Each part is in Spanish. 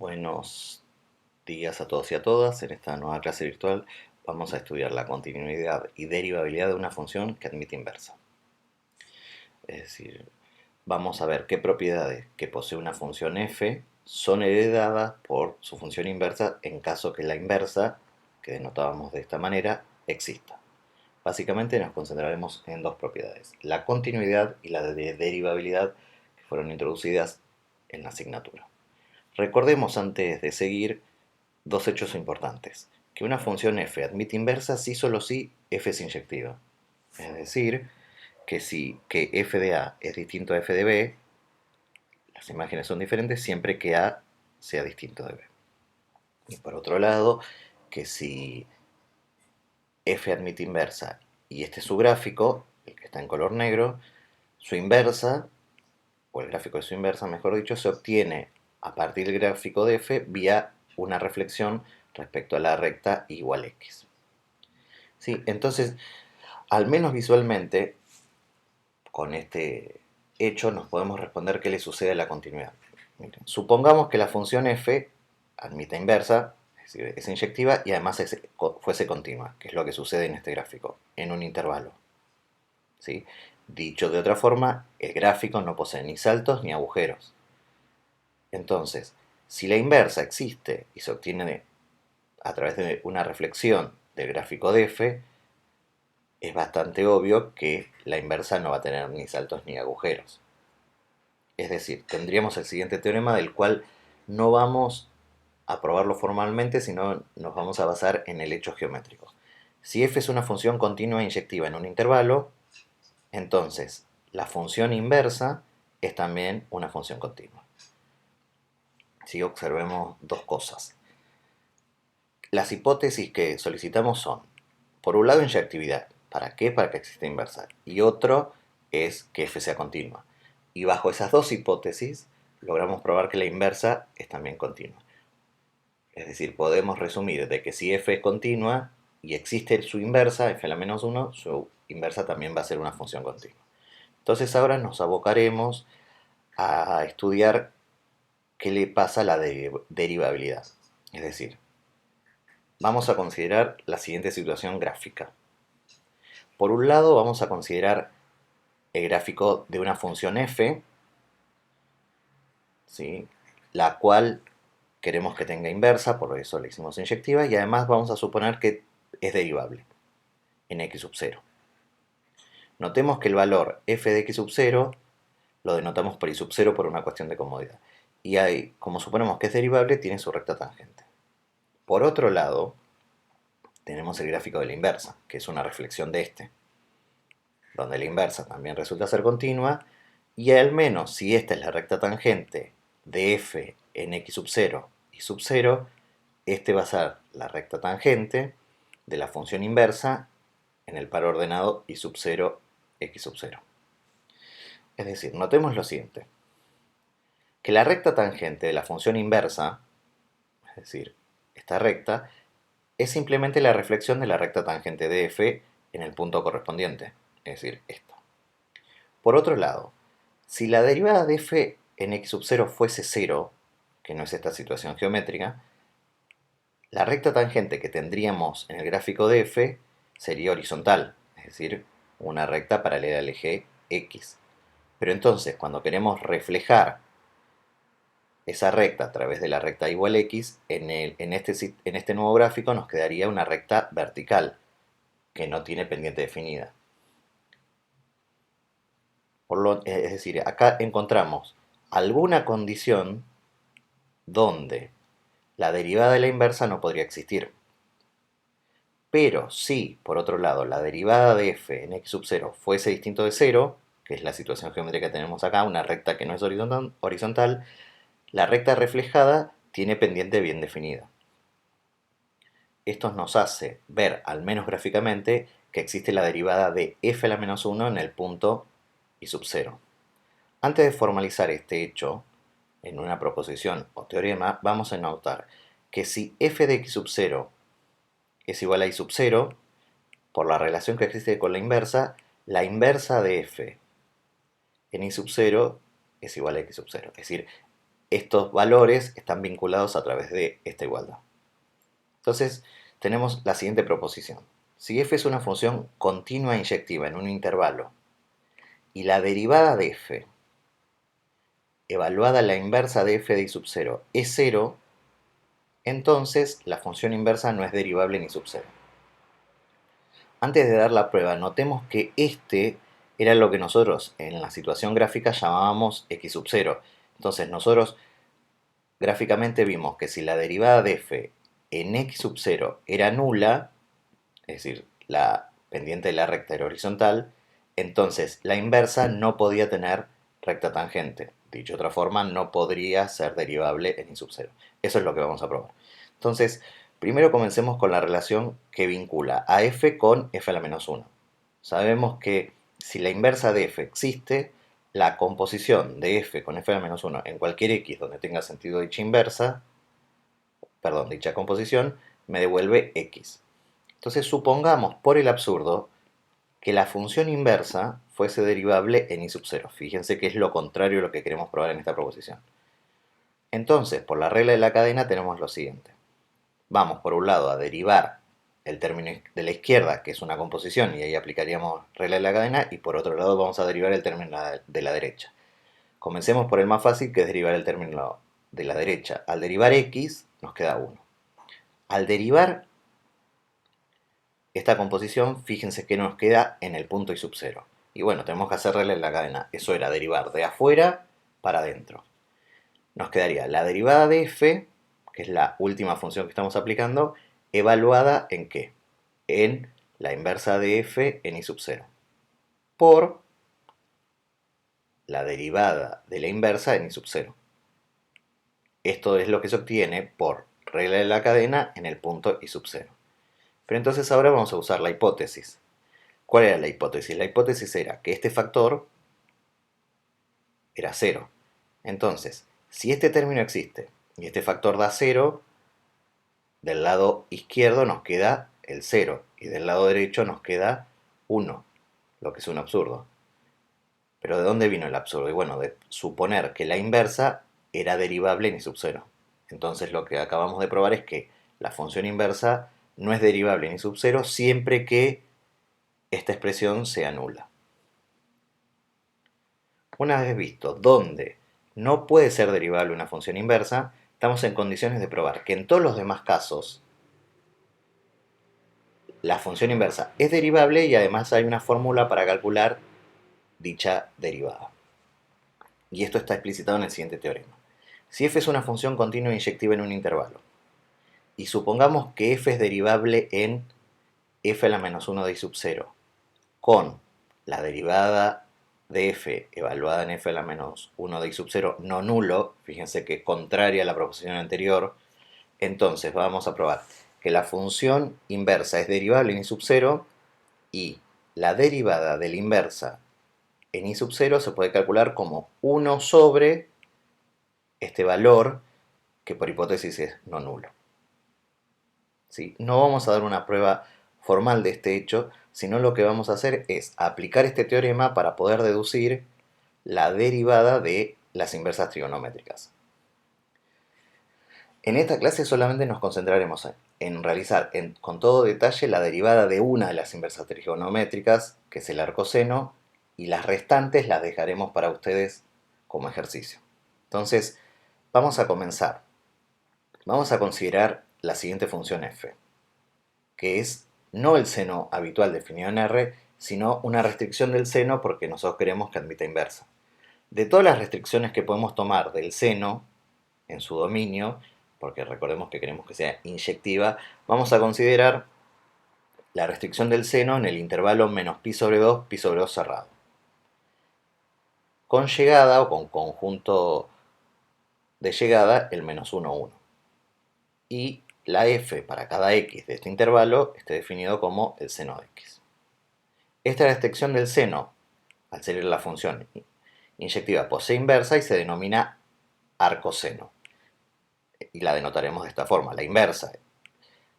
Buenos días a todos y a todas. En esta nueva clase virtual vamos a estudiar la continuidad y derivabilidad de una función que admite inversa. Es decir, vamos a ver qué propiedades que posee una función f son heredadas por su función inversa en caso que la inversa, que denotábamos de esta manera, exista. Básicamente nos concentraremos en dos propiedades, la continuidad y la de derivabilidad, que fueron introducidas en la asignatura. Recordemos antes de seguir dos hechos importantes: que una función f admite inversa si solo si f es inyectiva. Es decir, que f de a es distinto a f de b, las imágenes son diferentes siempre que a sea distinto de b. Y por otro lado, que si f admite inversa y este es su gráfico, el que está en color negro, su inversa, o el gráfico de su inversa, mejor dicho, se obtiene a partir del gráfico de f vía una reflexión respecto a la recta igual x. ¿Sí? Entonces, al menos visualmente, con este hecho nos podemos responder qué le sucede a la continuidad. Miren, supongamos que la función f admite inversa, es decir, es inyectiva y además fuese continua, que es lo que sucede en este gráfico, en un intervalo. ¿Sí? Dicho de otra forma, el gráfico no posee ni saltos ni agujeros. Entonces, si la inversa existe y se obtiene a través de una reflexión del gráfico de f, es bastante obvio que la inversa no va a tener ni saltos ni agujeros. Es decir, tendríamos el siguiente teorema del cual no vamos a probarlo formalmente, sino nos vamos a basar en el hecho geométrico. Si f es una función continua e inyectiva en un intervalo, entonces la función inversa es también una función continua. Si observemos dos cosas. Las hipótesis que solicitamos son, por un lado, inyectividad. ¿Para qué? Para que exista inversa. Y otro es que f sea continua. Y bajo esas dos hipótesis, logramos probar que la inversa es también continua. Es decir, podemos resumir de que si f es continua y existe su inversa, f a la menos 1, su inversa también va a ser una función continua. Entonces ahora nos abocaremos a estudiar qué le pasa a la derivabilidad. Es decir, vamos a considerar la siguiente situación gráfica. Por un lado vamos a considerar el gráfico de una función f, ¿sí? La cual queremos que tenga inversa, por eso le hicimos inyectiva, y además vamos a suponer que es derivable en x sub 0. Notemos que el valor f de x sub 0 lo denotamos por y sub 0 por una cuestión de comodidad. Y ahí, como suponemos que es derivable, tiene su recta tangente. Por otro lado, tenemos el gráfico de la inversa, que es una reflexión de este, donde la inversa también resulta ser continua, y al menos si esta es la recta tangente de f en x sub 0 y sub 0, este va a ser la recta tangente de la función inversa en el par ordenado y sub 0 x sub 0. Es decir, notemos lo siguiente, que la recta tangente de la función inversa, es decir, esta recta, es simplemente la reflexión de la recta tangente de f en el punto correspondiente, es decir, esto. Por otro lado, si la derivada de f en x sub 0 fuese 0, que no es esta situación geométrica, la recta tangente que tendríamos en el gráfico de f sería horizontal, es decir, una recta paralela al eje x. Pero entonces, cuando queremos reflejar esa recta a través de la recta igual x, en este nuevo gráfico nos quedaría una recta vertical, que no tiene pendiente definida. Es decir, acá encontramos alguna condición donde la derivada de la inversa no podría existir. Pero si, por otro lado, la derivada de f en x sub 0 fuese distinto de 0, que es la situación geométrica que tenemos acá, una recta que no es horizontal, la recta reflejada tiene pendiente bien definida. Esto nos hace ver, al menos gráficamente, que existe la derivada de f a la menos 1 en el punto y sub 0. Antes de formalizar este hecho en una proposición o teorema, vamos a notar que si f de x sub 0 es igual a y sub 0, por la relación que existe con la inversa de f en y sub 0 es igual a x sub 0. Es decir, estos valores están vinculados a través de esta igualdad. Entonces, tenemos la siguiente proposición. Si f es una función continua inyectiva en un intervalo y la derivada de f evaluada a la inversa de f de i sub 0 es 0, entonces la función inversa no es derivable en i sub 0. Antes de dar la prueba, notemos que este era lo que nosotros en la situación gráfica llamábamos x sub 0. Entonces nosotros gráficamente vimos que si la derivada de f en x sub 0 era nula, es decir, la pendiente de la recta era horizontal, entonces la inversa no podía tener recta tangente. Dicho de otra forma, no podría ser derivable en i sub 0. Eso es lo que vamos a probar. Entonces, primero comencemos con la relación que vincula a f con f a la menos 1. Sabemos que si la inversa de f existe, la composición de f con f a la menos 1 en cualquier x donde tenga sentido dicha inversa, perdón, dicha composición, me devuelve x. Entonces supongamos por el absurdo que la función inversa fuese derivable en i sub 0. Fíjense que es lo contrario a lo que queremos probar en esta proposición. Entonces, por la regla de la cadena tenemos lo siguiente. Vamos por un lado a derivar el término de la izquierda, que es una composición, y ahí aplicaríamos regla de la cadena, y por otro lado vamos a derivar el término de la derecha. Comencemos por el más fácil, que es derivar el término de la derecha. Al derivar x, nos queda 1. Al derivar esta composición, fíjense que nos queda en el punto i sub 0. Y bueno, tenemos que hacer regla de la cadena. Eso era derivar de afuera para adentro. Nos quedaría la derivada de f, que es la última función que estamos aplicando, evaluada ¿en qué? En la inversa de f en i sub 0, por la derivada de la inversa en i sub 0. Esto es lo que se obtiene por regla de la cadena en el punto i sub 0. Pero entonces ahora vamos a usar la hipótesis. ¿Cuál era la hipótesis? La hipótesis era que este factor era 0. Entonces, si este término existe y este factor da 0, del lado izquierdo nos queda el 0 y del lado derecho nos queda 1, lo que es un absurdo. Pero ¿de dónde vino el absurdo? Y bueno, de suponer que la inversa era derivable en i sub 0. Entonces lo que acabamos de probar es que la función inversa no es derivable en i sub 0 siempre que esta expresión sea nula. Una vez visto dónde no puede ser derivable una función inversa, estamos en condiciones de probar que en todos los demás casos la función inversa es derivable y además hay una fórmula para calcular dicha derivada. Y esto está explicitado en el siguiente teorema. Si f es una función continua inyectiva en un intervalo, y supongamos que f es derivable en f a la menos 1 de i sub 0, con la derivada de f evaluada en f a la menos 1 de i sub 0 no nulo, fíjense que es contraria a la proposición anterior, entonces vamos a probar que la función inversa es derivable en i sub 0 y la derivada de la inversa en i sub 0 se puede calcular como 1 sobre este valor que por hipótesis es no nulo. ¿Sí? No vamos a dar una prueba formal de este hecho, sino lo que vamos a hacer es aplicar este teorema para poder deducir la derivada de las inversas trigonométricas. En esta clase solamente nos concentraremos en realizar con todo detalle la derivada de una de las inversas trigonométricas, que es el arcoseno, y las restantes las dejaremos para ustedes como ejercicio. Entonces, vamos a comenzar. Vamos a considerar la siguiente función f, que es no el seno habitual definido en R, sino una restricción del seno porque nosotros queremos que admita inversa. De todas las restricciones que podemos tomar del seno en su dominio, porque recordemos que queremos que sea inyectiva, vamos a considerar la restricción del seno en el intervalo menos pi sobre 2, pi sobre 2 cerrado. Con llegada o con conjunto de llegada el menos 1, 1. Y la f para cada x de este intervalo esté definido como el seno de x. Esta restricción del seno, al ser la función inyectiva, posee inversa y se denomina arcoseno. Y la denotaremos de esta forma. La inversa,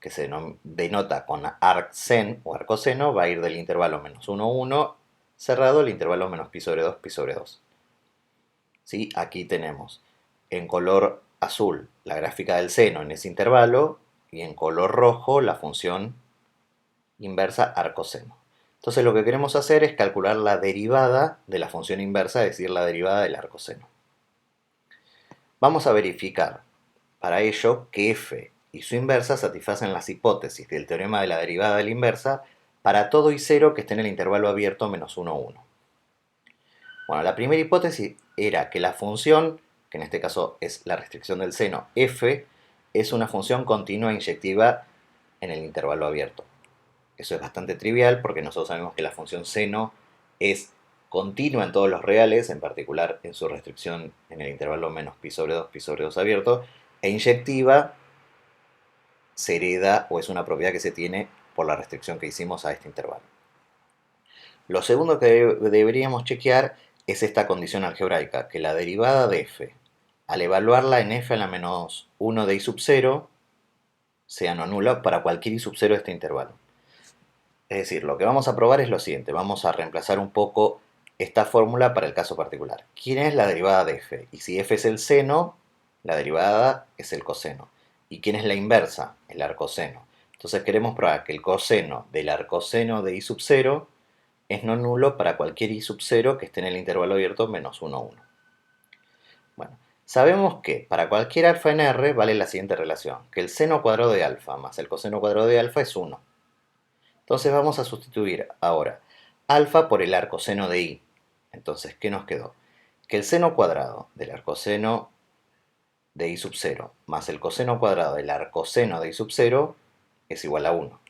que se denota con arcsen o arcoseno, va a ir del intervalo menos 1, 1 cerrado al intervalo menos pi sobre 2, pi sobre 2. ¿Sí? Aquí tenemos en color azul la gráfica del seno en ese intervalo y en color rojo la función inversa arcoseno. Entonces lo que queremos hacer es calcular la derivada de la función inversa, es decir, la derivada del arcoseno. Vamos a verificar para ello que f y su inversa satisfacen las hipótesis del teorema de la derivada de la inversa para todo y 0 que esté en el intervalo abierto menos 1, 1. Bueno, la primera hipótesis era que la función, que en este caso es la restricción del seno, f, es una función continua inyectiva en el intervalo abierto. Eso es bastante trivial porque nosotros sabemos que la función seno es continua en todos los reales, en particular en su restricción en el intervalo menos pi sobre 2, pi sobre 2 abierto, e inyectiva se hereda o es una propiedad que se tiene por la restricción que hicimos a este intervalo. Lo segundo que deberíamos chequear es esta condición algebraica, que la derivada de f, al evaluarla en f a la menos 1 de i sub 0, sea no nula para cualquier i sub 0 de este intervalo. Es decir, lo que vamos a probar es lo siguiente, vamos a reemplazar un poco esta fórmula para el caso particular. ¿Quién es la derivada de f? Y si f es el seno, la derivada es el coseno. ¿Y quién es la inversa? El arcoseno. Entonces queremos probar que el coseno del arcoseno de i sub 0 es no nulo para cualquier i sub 0 que esté en el intervalo abierto menos 1, 1. Bueno, sabemos que para cualquier alfa en R vale la siguiente relación, que el seno cuadrado de alfa más el coseno cuadrado de alfa es 1. Entonces vamos a sustituir ahora alfa por el arcoseno de i. Entonces, ¿qué nos quedó? Que el seno cuadrado del arcoseno de i sub 0 más el coseno cuadrado del arcoseno de i sub 0 es igual a 1,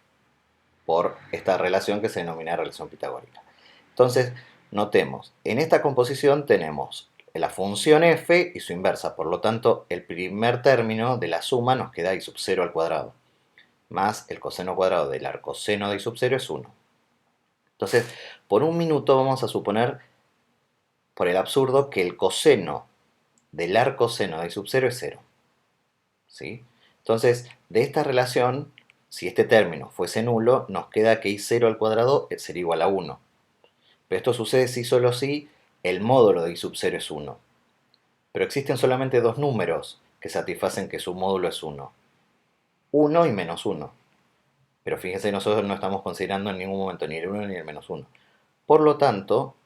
por esta relación que se denomina relación pitagórica. Entonces, notemos, en esta composición tenemos la función f y su inversa, por lo tanto, el primer término de la suma nos queda i sub 0 al cuadrado, más el coseno cuadrado del arcoseno de i sub 0 es 1. Entonces, por un minuto vamos a suponer, por el absurdo, que el coseno del arcoseno de i sub 0 es 0. ¿Sí? Entonces, de esta relación, si este término fuese nulo, nos queda que i0 al cuadrado sería igual a 1. Pero esto sucede si solo si el módulo de i sub 0 es 1. Pero existen solamente dos números que satisfacen que su módulo es 1. 1 y menos 1. Pero fíjense, nosotros no estamos considerando en ningún momento ni el 1 ni el menos 1. Por lo tanto,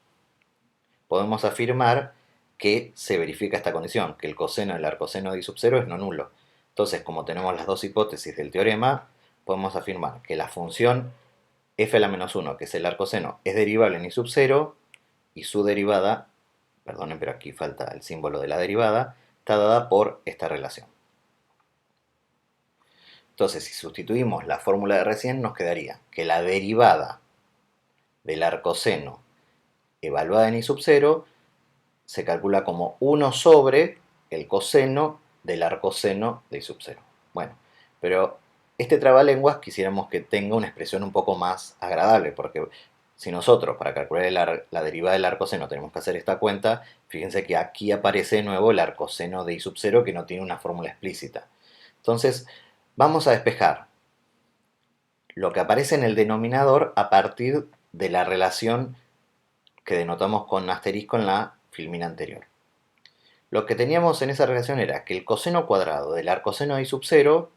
podemos afirmar que se verifica esta condición, que el coseno del arcoseno de i sub 0 es no nulo. Entonces, como tenemos las dos hipótesis del teorema, podemos afirmar que la función f a la menos 1, que es el arcoseno, es derivable en i sub 0 y su derivada, perdonen, pero aquí falta el símbolo de la derivada, está dada por esta relación. Entonces, si sustituimos la fórmula de recién, nos quedaría que la derivada del arcoseno evaluada en i sub 0 se calcula como 1 sobre el coseno del arcoseno de i sub 0. Bueno, pero este trabalenguas quisiéramos que tenga una expresión un poco más agradable, porque si nosotros para calcular la derivada del arcoseno tenemos que hacer esta cuenta, fíjense que aquí aparece de nuevo el arcoseno de i sub 0 que no tiene una fórmula explícita. Entonces, vamos a despejar lo que aparece en el denominador a partir de la relación que denotamos con asterisco en la filmina anterior. Lo que teníamos en esa relación era que el coseno cuadrado del arcoseno de i sub 0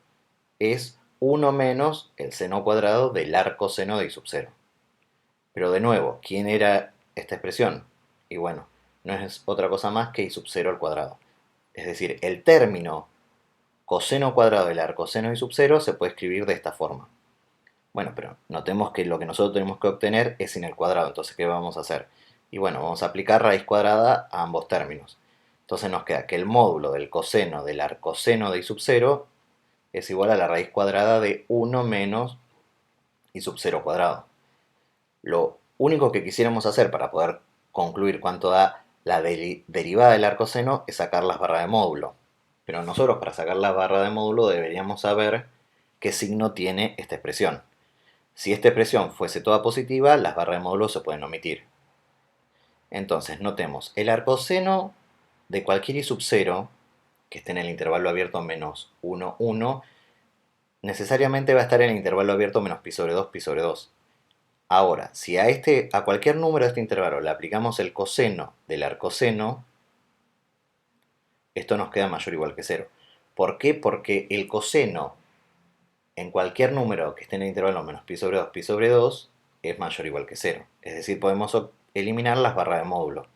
es 1 menos el seno cuadrado del arcoseno de i sub 0. Pero de nuevo, ¿quién era esta expresión? Y bueno, no es otra cosa más que i sub 0 al cuadrado. Es decir, el término coseno cuadrado del arcoseno de i sub 0 se puede escribir de esta forma. Bueno, pero notemos que lo que nosotros tenemos que obtener es sin el cuadrado, entonces ¿qué vamos a hacer? Y bueno, vamos a aplicar raíz cuadrada a ambos términos. Entonces nos queda que el módulo del coseno del arcoseno de i sub 0 es igual a la raíz cuadrada de 1 menos i sub 0 cuadrado. Lo único que quisiéramos hacer para poder concluir cuánto da la derivada del arcoseno es sacar las barras de módulo. Pero nosotros para sacar la barra de módulo deberíamos saber qué signo tiene esta expresión. Si esta expresión fuese toda positiva, las barras de módulo se pueden omitir. Entonces, notemos, el arcoseno de cualquier i sub 0, que esté en el intervalo abierto menos 1, 1, necesariamente va a estar en el intervalo abierto menos pi sobre 2, pi sobre 2. Ahora, si a cualquier número de este intervalo le aplicamos el coseno del arcoseno, esto nos queda mayor o igual que 0. ¿Por qué? Porque el coseno en cualquier número que esté en el intervalo menos pi sobre 2 es mayor o igual que 0. Es decir, podemos eliminar las barras de módulo.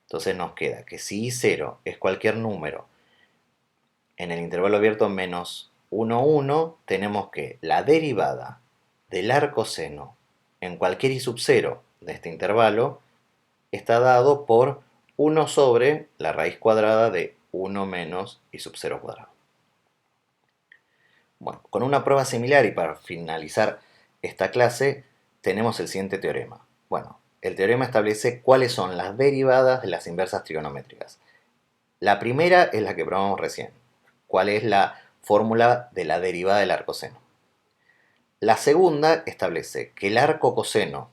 Entonces nos queda que si i0 es cualquier número en el intervalo abierto menos 1, 1, tenemos que la derivada del arcoseno en cualquier i sub 0 de este intervalo está dado por 1 sobre la raíz cuadrada de 1 menos i sub 0 cuadrado. Bueno, con una prueba similar y para finalizar esta clase, tenemos el siguiente teorema. Bueno, el teorema establece cuáles son las derivadas de las inversas trigonométricas. La primera es la que probamos recién. ¿Cuál es la fórmula de la derivada del arcoseno? La segunda establece que el arco coseno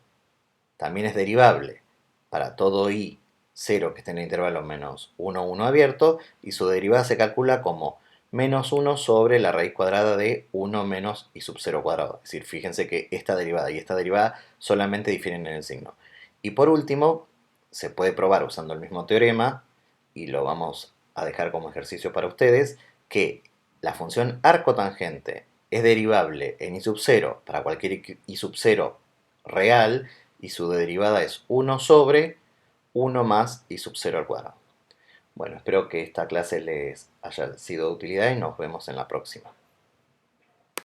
también es derivable para todo i 0 que esté en el intervalo menos 1, 1 abierto, y su derivada se calcula como menos 1 sobre la raíz cuadrada de 1 menos i sub 0 cuadrado. Es decir, fíjense que esta derivada y esta derivada solamente difieren en el signo. Y por último, se puede probar usando el mismo teorema, y lo vamos a dejar como ejercicio para ustedes, que la función arco tangente es derivable en i sub 0 para cualquier i sub 0 real, y su derivada es 1 sobre 1 más i sub 0 al cuadrado. Bueno, espero que esta clase les haya sido de utilidad y nos vemos en la próxima.